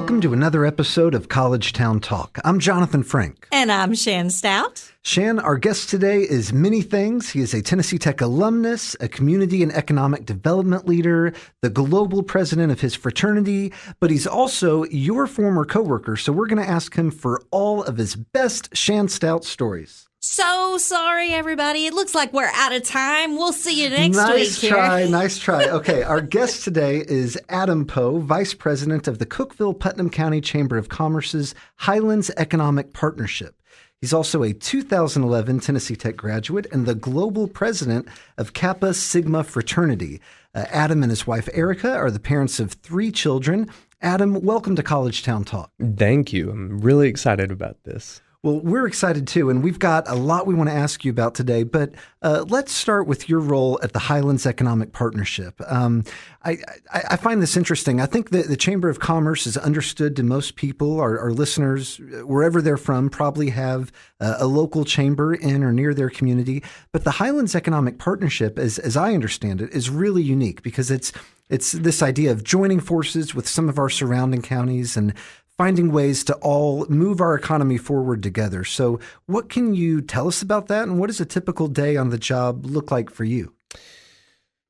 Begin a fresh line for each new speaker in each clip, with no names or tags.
Welcome to another episode of College Town Talk. I'm Jonathan Frank.
And I'm Shan Stout.
Shan, our guest today is many things. He is a Tennessee Tech alumnus, a community and economic development leader, the global president of his fraternity, but he's also your former coworker. So we're going to ask him for all of his best Shan Stout stories.
So sorry, everybody. It looks like we're out of time. We'll see you next week.
Nice try. Okay, our guest today is Adam Poe, Vice President of the Cookeville-Putnam County Chamber of Commerce's Highlands Economic Partnership. He's also a 2011 Tennessee Tech graduate and the global president of Kappa Sigma fraternity. Adam and his wife, Erica, are the parents of 3 children. Adam, welcome to College Town Talk.
Thank you. I'm really excited about this.
Well, we're excited too, and we've got a lot we want to ask you about today, but let's start with your role at the Highlands Economic Partnership. I find this interesting. I think that the Chamber of Commerce is understood to most people. Our listeners, wherever they're from, probably have a local chamber in or near their community. But the Highlands Economic Partnership, as I understand it, is really unique because it's this idea of joining forces with some of our surrounding counties and finding ways to all move our economy forward together. So what can you tell us about that? And what does a typical day on the job look like for you?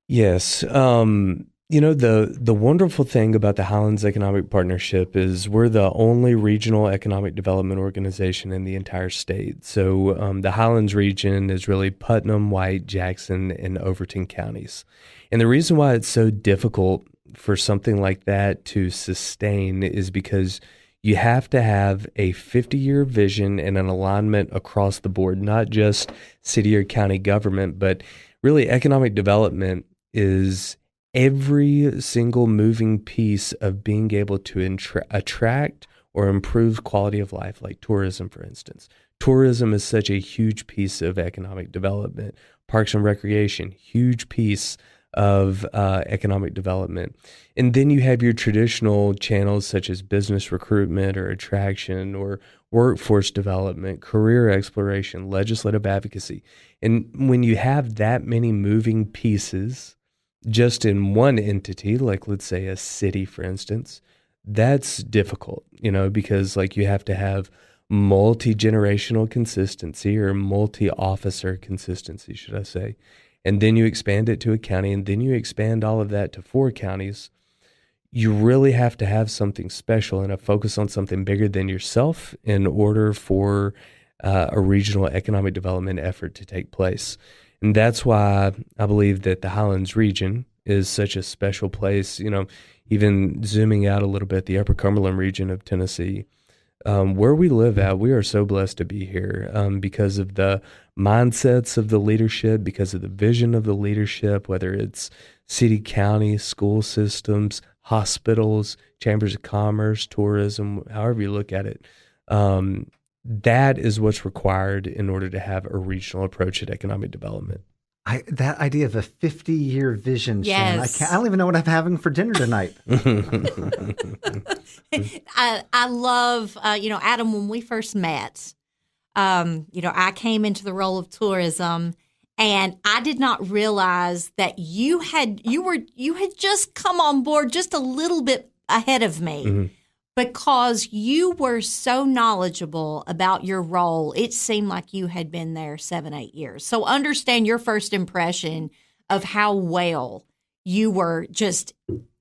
Yes. The wonderful thing about the Highlands Economic Partnership is we're the only regional economic development organization in the entire state. So the Highlands region is really Putnam, White, Jackson, and Overton counties. And the reason why it's so difficult for something like that to sustain is because you have to have a 50-year vision and an alignment across the board, not just city or county government, but really economic development is every single moving piece of being able to attract or improve quality of life, like tourism, for instance. Tourism is such a huge piece of economic development. Parks and recreation, huge piece of economic development. And then you have your traditional channels such as business recruitment or attraction or workforce development, career exploration, legislative advocacy. And when you have that many moving pieces just in one entity, like let's say a city, for instance, that's difficult, because like you have to have multi-generational consistency or multi-officer consistency, should I say. And then you expand it to a county, and then you expand all of that to 4 counties. You really have to have something special and a focus on something bigger than yourself in order for a regional economic development effort to take place. And that's why I believe that the Highlands region is such a special place. Even zooming out a little bit, the Upper Cumberland region of Tennessee, where we live at, we are so blessed to be here because of the mindsets of the leadership, because of the vision of the leadership, whether it's city, county, school systems, hospitals, chambers of commerce, tourism, however you look at it. That is what's required in order to have a regional approach at economic development.
That idea of a 50-year vision,
yes.
Shan, I don't even know what I'm having for dinner tonight.
I love, Adam, when we first met, I came into the role of tourism, and I did not realize that you had just come on board just a little bit ahead of me. Mm-hmm. Because you were so knowledgeable about your role, it seemed like you had been there 7-8 years. So understand your first impression of how well you were just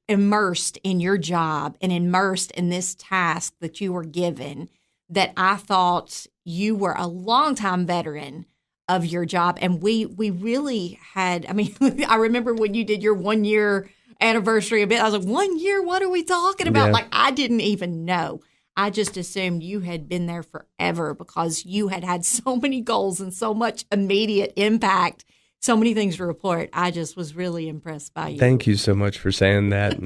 immersed in your job and immersed in this task that you were given, that I thought you were a longtime veteran of your job. And we really had, I remember when you did your 1-year anniversary a bit. I was like, 1 year? What are we talking about?
Yeah.
Like, I didn't even know. I just assumed you had been there forever because you had so many goals and so much immediate impact, so many things to report. I just was really impressed by you.
Thank you so much for saying that.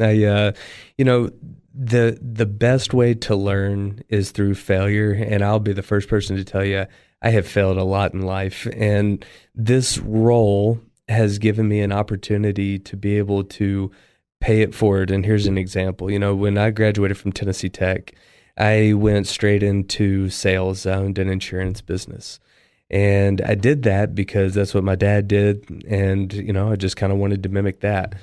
The best way to learn is through failure, and I'll be the first person to tell you I have failed a lot in life, and this role has given me an opportunity to be able to pay it forward. And here's an example. When I graduated from Tennessee Tech, I went straight into sales. I owned an insurance business. And I did that because that's what my dad did. And, I just kind of wanted to mimic that.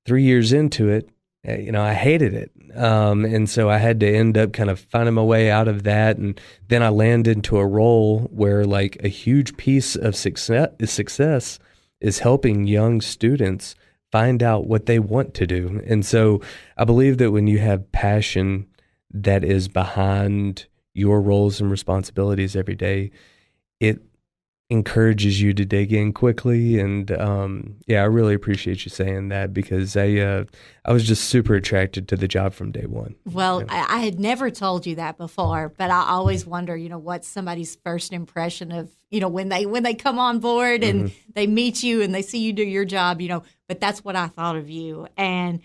3 years into it, I hated it. And so I had to end up kind of finding my way out of that. And then I landed into a role where like a huge piece of success is helping young students find out what they want to do. And so I believe that when you have passion that is behind your roles and responsibilities every day, it encourages you to dig in quickly. And I really appreciate you saying that, because I was just super attracted to the job from day one.
Well, I had never told you that before, but I always wonder, what's somebody's first impression of, when they come on board and they meet you and they see you do your job, but that's what I thought of you. And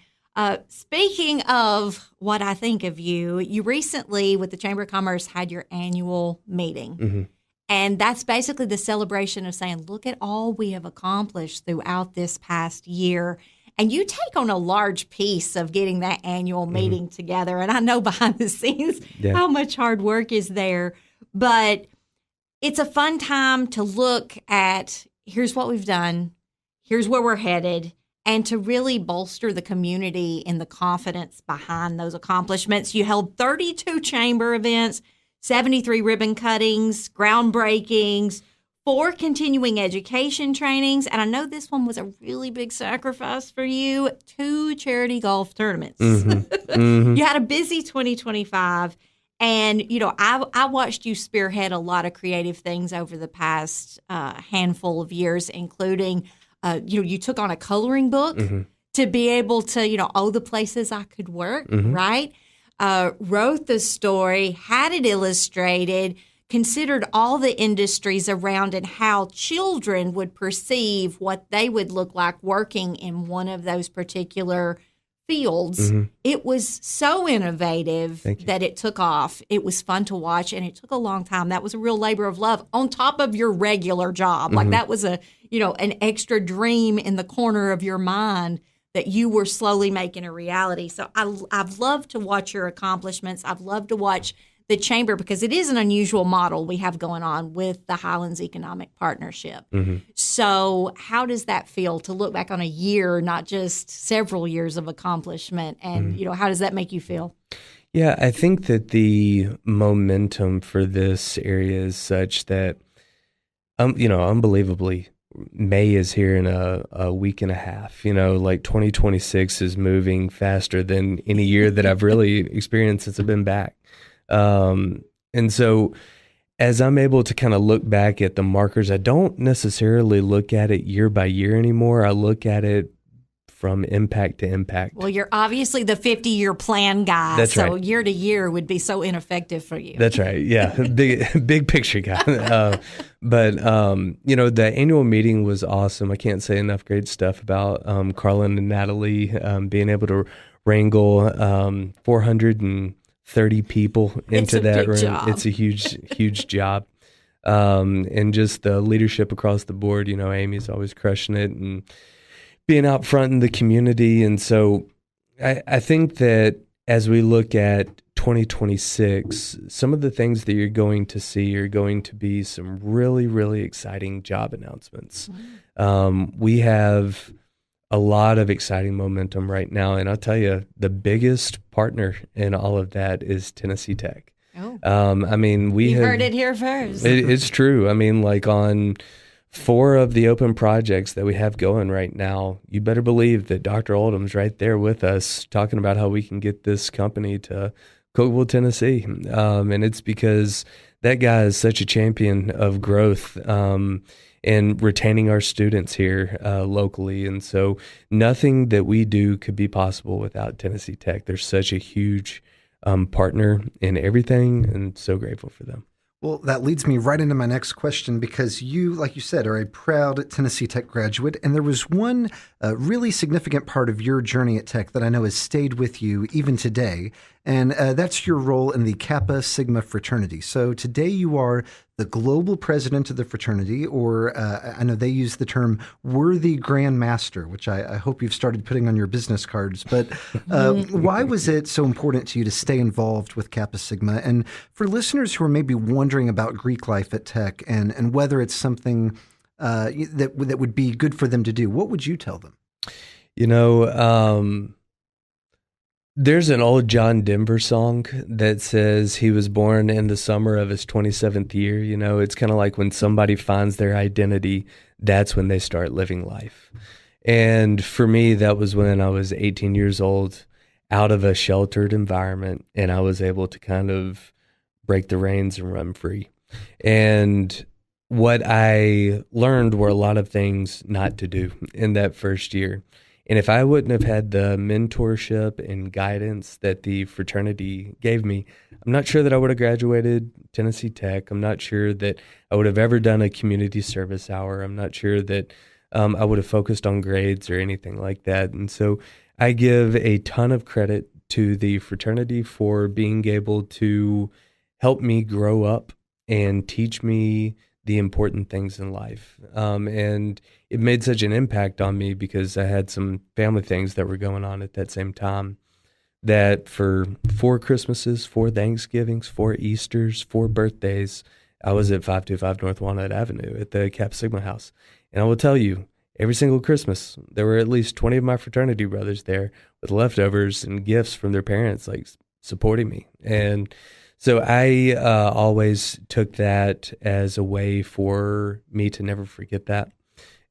speaking of what I think of you, you recently with the Chamber of Commerce had your annual meeting. And that's basically the celebration of saying, look at all we have accomplished throughout this past year. And you take on a large piece of getting that annual meeting together. And I know behind the scenes how much hard work is there. But it's a fun time to look at, here's what we've done, here's where we're headed, and to really bolster the community in the confidence behind those accomplishments. You held 32 chamber events, 73 ribbon cuttings, groundbreakings, 4 continuing education trainings, and I know this one was a really big sacrifice for you, 2 charity golf tournaments. You had a busy 2025, and, I watched you spearhead a lot of creative things over the past handful of years, including, you took on a coloring book to be able to, the places I could work, right? Wrote the story, had it illustrated, considered all the industries around and how children would perceive what they would look like working in one of those particular fields. It was so innovative that it took off. It was fun to watch, and it took a long time. That was a real labor of love on top of your regular job. Like that was an extra dream in the corner of your mind that you were slowly making a reality. So I've loved to watch your accomplishments. I've loved to watch the Chamber, because it is an unusual model we have going on with the Highlands Economic Partnership. So how does that feel to look back on a year, not just several years of accomplishment? And, how does that make you feel?
Yeah, I think that the momentum for this area is such that, unbelievably, May is here in a week and a half. 2026 is moving faster than any year that I've really experienced since I've been back. And so as I'm able to kind of look back at the markers, I don't necessarily look at it year by year anymore. I look at it from impact to impact.
Well, you're obviously the 50-year plan guy.
That's
so
right.
Year to year would be so ineffective for you.
That's right. Yeah. Big picture guy. But the annual meeting was awesome. I can't say enough great stuff about Carlin and Natalie being able to wrangle 430 people into that room.
Job.
It's a huge job. And just the leadership across the board, Amy's always crushing it and being out front in the community. And so I think that as we look at 2026, some of the things that you're going to see are going to be some really, really exciting job announcements. We have a lot of exciting momentum right now. And I'll tell you, the biggest partner in all of that is Tennessee Tech.
Oh.
We
heard it here first.
It's true. On 4 of the open projects that we have going right now, you better believe that Dr. Oldham's right there with us talking about how we can get this company to Cookeville, Tennessee. And it's because that guy is such a champion of growth and retaining our students here locally. And so nothing that we do could be possible without Tennessee Tech. They're such a huge partner in everything, and so grateful for them.
Well, that leads me right into my next question, because you, like you said, are a proud Tennessee Tech graduate. And there was one really significant part of your journey at Tech that I know has stayed with you even today. And that's your role in the Kappa Sigma fraternity. So today you are the global president of the fraternity, or I know they use the term worthy Grand Master, which I hope you've started putting on your business cards. But why was it so important to you to stay involved with Kappa Sigma? And for listeners who are maybe wondering about Greek life at Tech and whether it's something that would be good for them to do, what would you tell them?
There's an old John Denver song that says he was born in the summer of his 27th year. You know, it's kind of like when somebody finds their identity, that's when they start living life. And for me, that was when I was 18 years old, out of a sheltered environment, and I was able to kind of break the reins and run free. And what I learned were a lot of things not to do in that first year. And if I wouldn't have had the mentorship and guidance that the fraternity gave me, I'm not sure that I would have graduated Tennessee Tech. I'm not sure that I would have ever done a community service hour. I'm not sure that I would have focused on grades or anything like that. And so I give a ton of credit to the fraternity for being able to help me grow up and teach me the important things in life. And it made such an impact on me because I had some family things that were going on at that same time, that for 4 Christmases, 4 Thanksgivings, 4 Easters, 4 birthdays, I was at 525 North Walnut Avenue at the Kappa Sigma house. And I will tell you, every single Christmas, there were at least 20 of my fraternity brothers there with leftovers and gifts from their parents, like supporting me. And so I always took that as a way for me to never forget that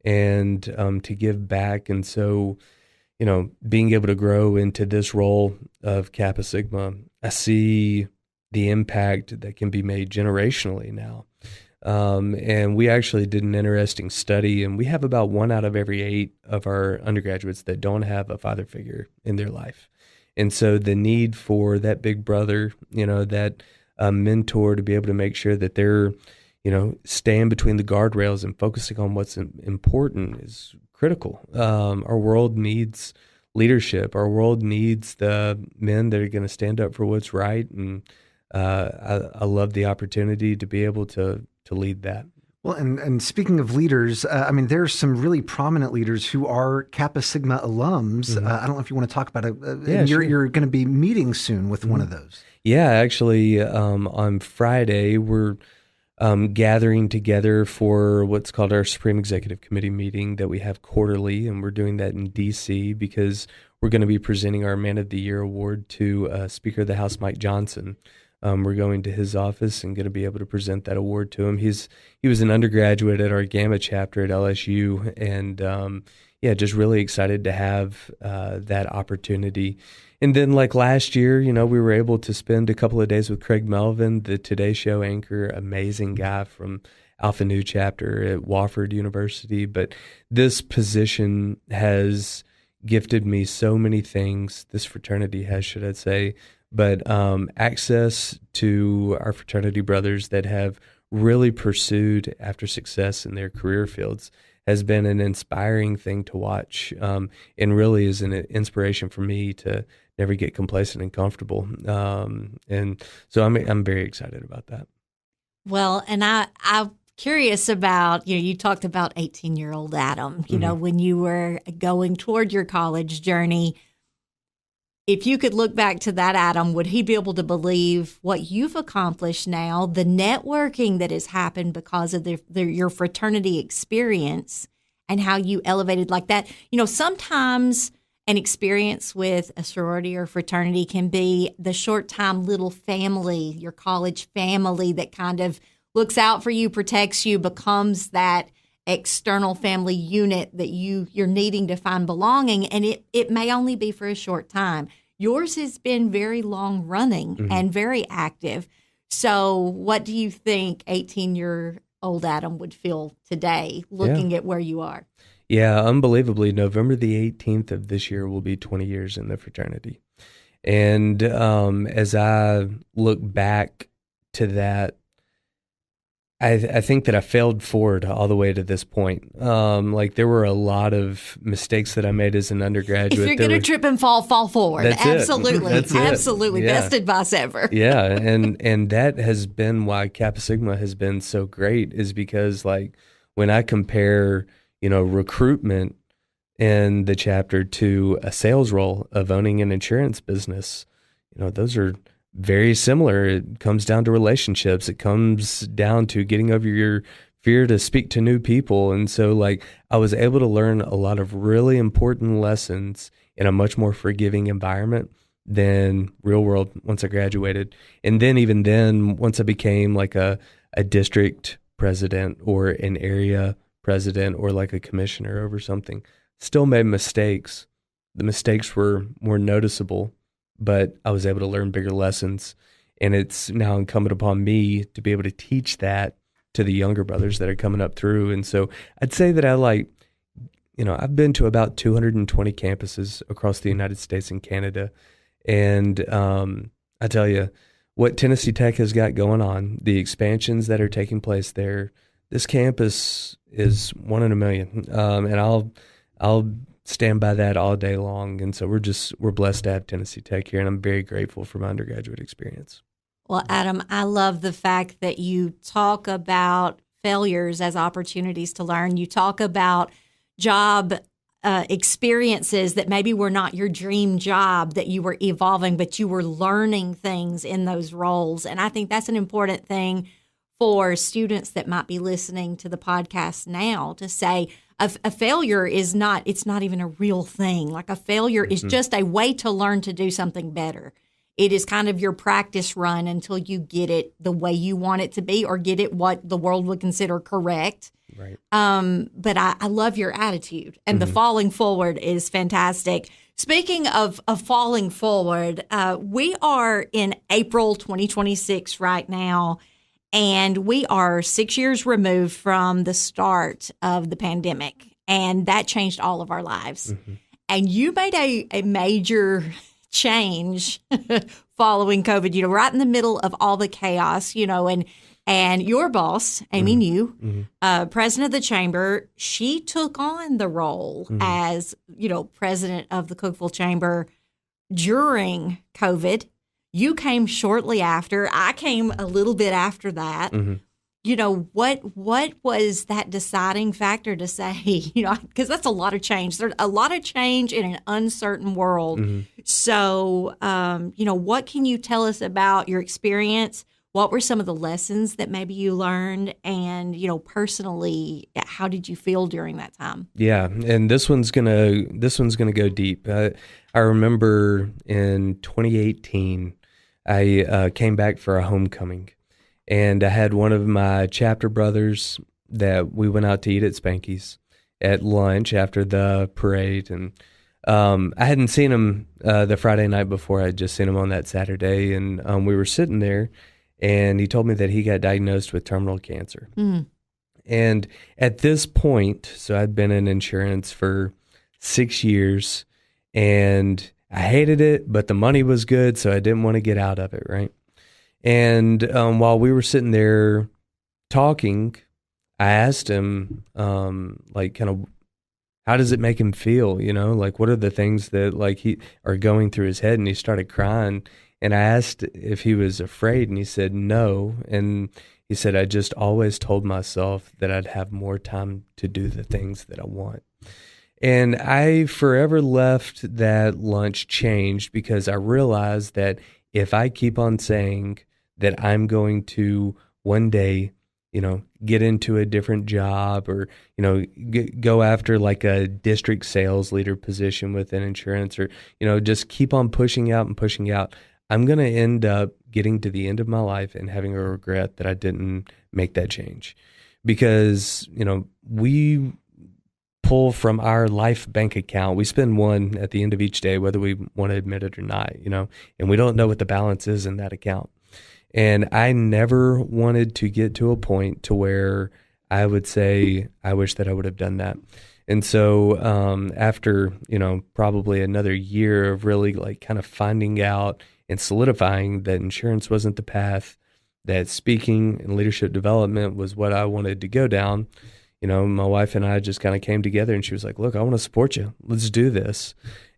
and to give back. And so, you know, being able to grow into this role of Kappa Sigma, I see the impact that can be made generationally now. And we actually did an interesting study, and we have about 1 out of every 8 of our undergraduates that don't have a father figure in their life. And so the need for that big brother, you know, that mentor to be able to make sure that they're, you know, staying between the guardrails and focusing on what's important is critical. Our world needs leadership. Our world needs the men that are going to stand up for what's right. And I love the opportunity to be able to lead that.
Well, and speaking of leaders, I mean, there's some really prominent leaders who are Kappa Sigma alums.
Mm-hmm.
I don't know if you want to talk about it.
Yeah, sure.
You're going to be meeting soon with one of those.
Yeah, actually, on Friday, we're gathering together for what's called our Supreme Executive Committee meeting that we have quarterly, and we're doing that in D.C. because we're going to be presenting our Man of the Year award to Speaker of the House, Mike Johnson. We're going to his office and going to be able to present that award to him. He was an undergraduate at our Gamma chapter at LSU, and just really excited to have that opportunity. And then, like last year, you know, we were able to spend a couple of days with Craig Melvin, the Today Show anchor, amazing guy from Alpha Nu chapter at Wofford University. But this position has gifted me so many things. This fraternity has, should I say. But access to our fraternity brothers that have really pursued after success in their career fields has been an inspiring thing to watch, and really is an inspiration for me to never get complacent and comfortable. And so I'm very excited about that.
Well, and I'm curious about, you know, you talked about 18-year-old Adam, you know, when you were going toward your college journey. If you could look back to that Adam, would he be able to believe what you've accomplished now, the networking that has happened because of your fraternity experience and how you elevated like that? You know, sometimes an experience with a sorority or fraternity can be the short-time little family, your college family that kind of looks out for you, protects you, becomes that external family unit that you're needing to find belonging, and it may only be for a short time. Yours has been very long running and very active. So what do you think 18-year-old Adam would feel today looking at where you are?
Yeah, unbelievably, November the 18th of this year will be 20 years in the fraternity. And as I look back to that, I think that I failed forward all the way to this point. Like there were a lot of mistakes that I made as an undergraduate.
If you're going to trip and fall forward.
That's
absolutely.
That's
absolutely.
Yeah.
Best advice ever.
Yeah. And that has been why Kappa Sigma has been so great, is because like when I compare, you know, recruitment in the chapter to a sales role of owning an insurance business, you know, those are very similar. It comes down to relationships. It comes down to getting over your fear to speak to new people. And so like I was able to learn a lot of really important lessons in a much more forgiving environment than real world once I graduated. And then even then, once I became like a district president or an area president or like a commissioner over something, still made mistakes. The mistakes were more noticeable, but I was able to learn bigger lessons. And it's now incumbent upon me to be able to teach that to the younger brothers that are coming up through. And so I'd say that I've been to about 220 campuses across the United States and Canada. And I tell you, what Tennessee Tech has got going on, the expansions that are taking place there, this campus is one in a million. And I'll stand by that all day long. And so we're blessed to have Tennessee Tech here, and I'm very grateful for my undergraduate experience.
Well, Adam, I love the fact that you talk about failures as opportunities to learn. You talk about job experiences that maybe were not your dream job, that you were evolving, but you were learning things in those roles. And I think that's an important thing for students that might be listening to the podcast now, to say a failure is not, it's not even a real thing. Like, a failure is just a way to learn to do something better. It is kind of your practice run until you get it the way you want it to be, or get it what the world would consider correct.
Right.
But I love your attitude, and the falling forward is fantastic. Speaking of falling forward, we are in April 2026 right now, and we are 6 years removed from the start of the pandemic, and that changed all of our lives. And you made a major change following COVID, right in the middle of all the chaos, and your boss, Amy New, president of the chamber, she took on the role as, president of the Cookeville Chamber during COVID. You came shortly after. I came a little bit after that. What was that deciding factor to say, because that's a lot of change. There's a lot of change in an uncertain world. So, what can you tell us about your experience? What were some of the lessons that maybe you learned? And, personally, how did you feel during that time?
Yeah, and this one's gonna go deep. I remember in 2018, I came back for a homecoming, and I had one of my chapter brothers that we went out to eat at Spanky's at lunch after the parade, and I hadn't seen him the Friday night before. I'd just seen him on that Saturday, and we were sitting there, and he told me that he got diagnosed with terminal cancer. And at this point, so I'd been in insurance for 6 years, and I hated it, but the money was good, so I didn't want to get out of it, right? And while we were sitting there talking, I asked him, kind of, how does it make him feel? What are the things that he are going through his head? And he started crying. And I asked if he was afraid, and he said no. And he said, I just always told myself that I'd have more time to do the things that I want. And I forever left that lunch changed, because I realized that if I keep on saying that I'm going to one day, get into a different job, or, go after like a district sales leader position within insurance, or, just keep on pushing out and pushing out, I'm going to end up getting to the end of my life and having a regret that I didn't make that change. Because, we pull from our life bank account. We spend one at the end of each day, whether we want to admit it or not, and we don't know what the balance is in that account. And I never wanted to get to a point to where I would say, I wish that I would have done that. And so after, probably another year of really kind of finding out and solidifying that insurance wasn't the path, that speaking and leadership development was what I wanted to go down, my wife and I just kind of came together, and she was like, look, I want to support you. Let's do this.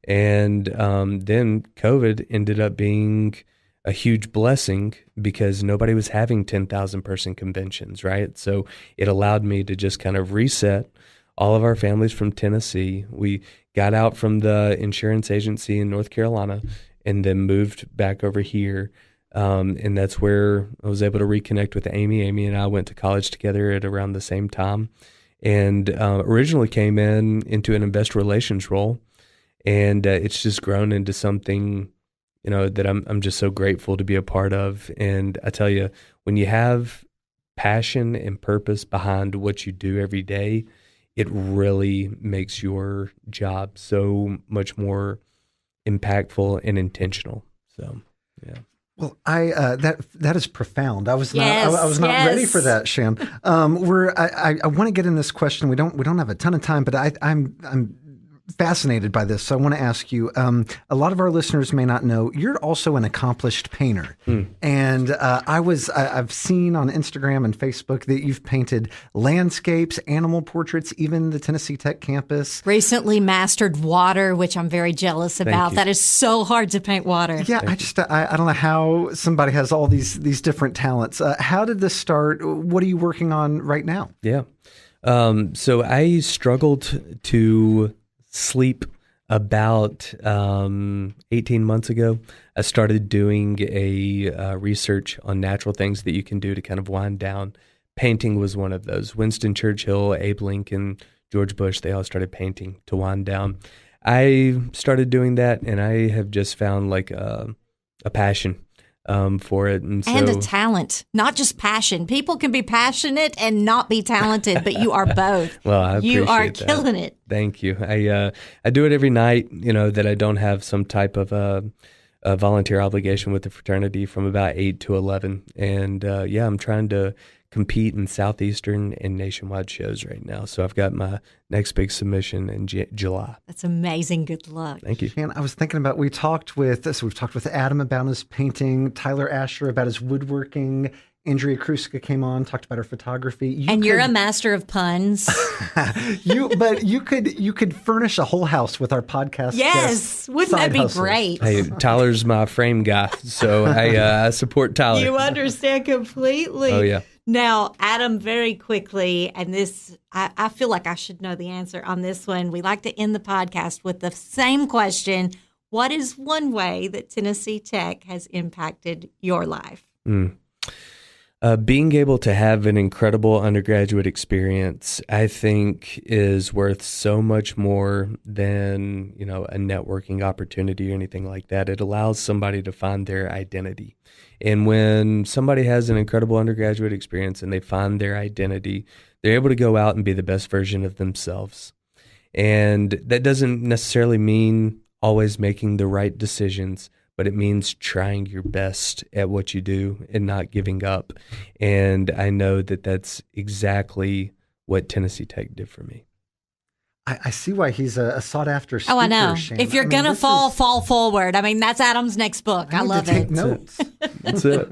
And then COVID ended up being a huge blessing, because nobody was having 10,000 person conventions, right? So it allowed me to just kind of reset all of our families from Tennessee. We got out from the insurance agency in North Carolina and then moved back over here. And that's where I was able to reconnect with Amy. Amy and I went to college together at around the same time, and originally came into an investor relations role. And it's just grown into something that I'm just so grateful to be a part of. And I tell you, when you have passion and purpose behind what you do every day, it really makes your job so much more impactful and intentional. So, yeah.
Well, that is profound. I was not
Yes.
ready for that, Shan. I want to get in this question. We don't have a ton of time, but I'm fascinated by this. So I want to ask you, a lot of our listeners may not know, you're also an accomplished painter. And I've seen on Instagram and Facebook that you've painted landscapes, animal portraits, even the Tennessee Tech campus.
Recently mastered water, which I'm very jealous about.
you.
That is so hard to paint water.
Yeah, I don't know how somebody has all these different talents. How did this start? What are you working on right now?
Yeah. So I struggled to sleep about 18 months ago. I started doing a research on natural things that you can do to kind of wind down. Painting was one of those. Winston Churchill, Abe Lincoln, George Bush, they all started painting to wind down. I started doing that, and I have just found like a passion for it. And
a talent, not just passion. People can be passionate and not be talented, but you are both.
Well, I appreciate
you are
that.
killing it.
Thank you. I do it every night, that I don't have some type of a volunteer obligation with the fraternity from about 8 to 11. And I'm trying to compete in Southeastern and nationwide shows right now. So I've got my next big submission in July.
That's amazing. Good luck.
Thank you.
And I was thinking about, we've talked with Adam about his painting, Tyler Asher about his woodworking, Andrea Kruska came on, talked about her photography.
You're a master of puns.
You could furnish a whole house with our podcast.
Yes, wouldn't that be great?
Hey, Tyler's my frame guy, so I support Tyler.
You understand completely.
Oh, yeah.
Now, Adam, very quickly, and this, I feel like I should know the answer on this one. We like to end the podcast with the same question. What is one way that Tennessee Tech has impacted your life?
Being able to have an incredible undergraduate experience, I think, is worth so much more than, a networking opportunity or anything like that. It allows somebody to find their identity. And when somebody has an incredible undergraduate experience and they find their identity, they're able to go out and be the best version of themselves. And that doesn't necessarily mean always making the right decisions, but it means trying your best at what you do and not giving up. And I know that that's exactly what Tennessee Tech did for me.
I see why he's a sought-after speaker.
Oh, I know.
Shane.
If you're going to fall forward. I mean, that's Adam's next book. I love
take
it.
Notes.
That's it.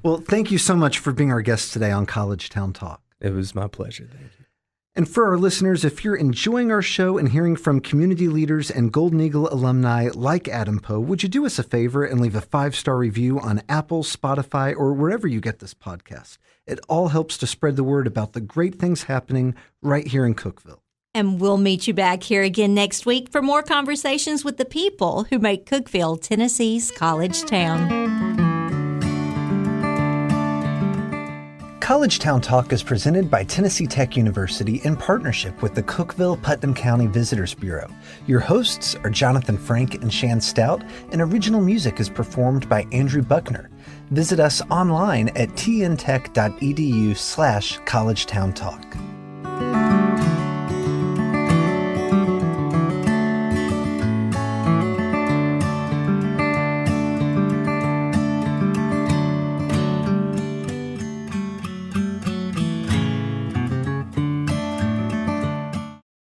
Well, thank you so much for being our guest today on College Town Talk.
It was my pleasure. Thank you.
And for our listeners, if you're enjoying our show and hearing from community leaders and Golden Eagle alumni like Adam Poe, would you do us a favor and leave a 5-star review on Apple, Spotify, or wherever you get this podcast? It all helps to spread the word about the great things happening right here in Cookeville.
And we'll meet you back here again next week for more conversations with the people who make Cookeville Tennessee's college town.
College Town Talk is presented by Tennessee Tech University in partnership with the Cookeville-Putnam County Visitors Bureau. Your hosts are Jonathan Frank and Shan Stout, and original music is performed by Andrew Buckner. Visit us online at tntech.edu/collegetowntalk.